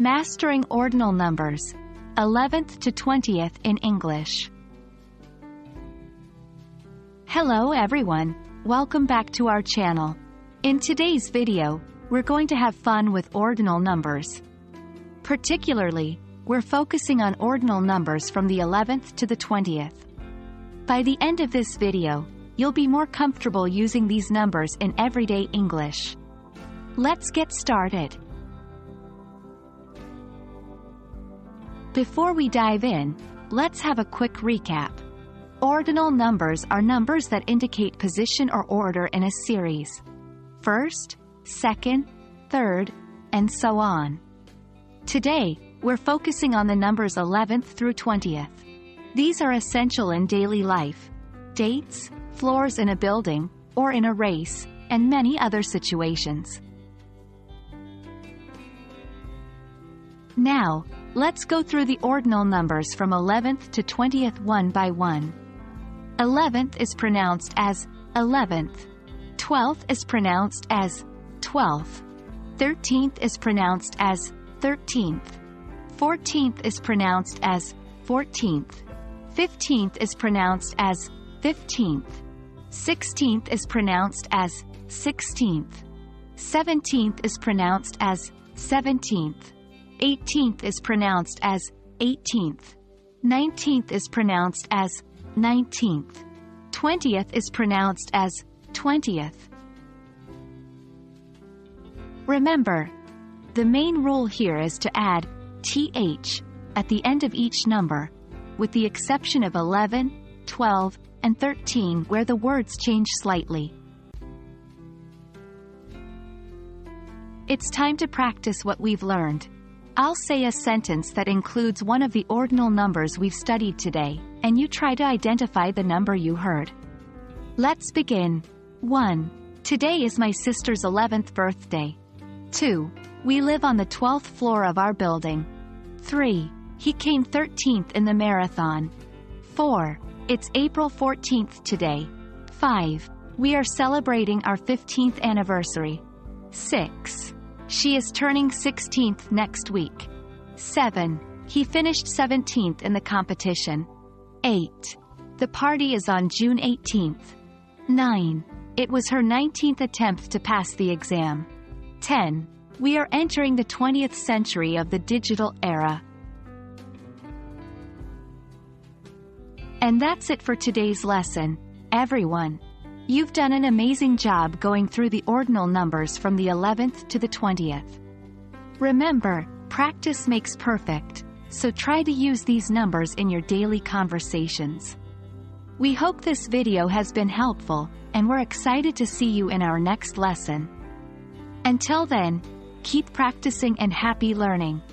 Mastering ordinal numbers, 11th to 20th in English. Hello everyone, welcome back to our channel. In today's video, we're going to have fun with ordinal numbers. Particularly, we're focusing on ordinal numbers from the 11th to the 20th. By the end of this video, you'll be more comfortable using these numbers in everyday English. Let's get started. Before we dive in, let's have a quick recap. Ordinal numbers are numbers that indicate position or order in a series. First, second, third, and so on. Today, we're focusing on the numbers 11th through 20th. These are essential in daily life, dates, floors in a building, or in a race, and many other situations. Now, let's go through the ordinal numbers from 11th to 20th one by one. 11th is pronounced as 11th. 12th is pronounced as 12th. 13th is pronounced as 13th. 14th is pronounced as 14th. 15th is pronounced as 15th. 16th is pronounced as 16th. 17th is pronounced as 17th. 18th is pronounced as 18th. 19th is pronounced as 19th. 20th is pronounced as 20th. Remember, the main rule here is to add th at the end of each number, with the exception of 11, 12, and 13 where the words change slightly. It's time to practice what we've learned. I'll say a sentence that includes one of the ordinal numbers we've studied today, and you try to identify the number you heard. Let's begin. 1. Today is my sister's 11th birthday. 2. We live on the 12th floor of our building. 3. He came 13th in the marathon. 4. It's April 14th today. 5. We are celebrating our 15th anniversary. 6. She is turning 16th next week. 7. He finished 17th in the competition. 8. The party is on June 18th. 9. It was her 19th attempt to pass the exam. 10. We are entering the 20th century of the digital era. And that's it for today's lesson, everyone. You've done an amazing job going through the ordinal numbers from the 11th to the 20th. Remember, practice makes perfect, so try to use these numbers in your daily conversations. We hope this video has been helpful, and we're excited to see you in our next lesson. Until then, keep practicing and happy learning.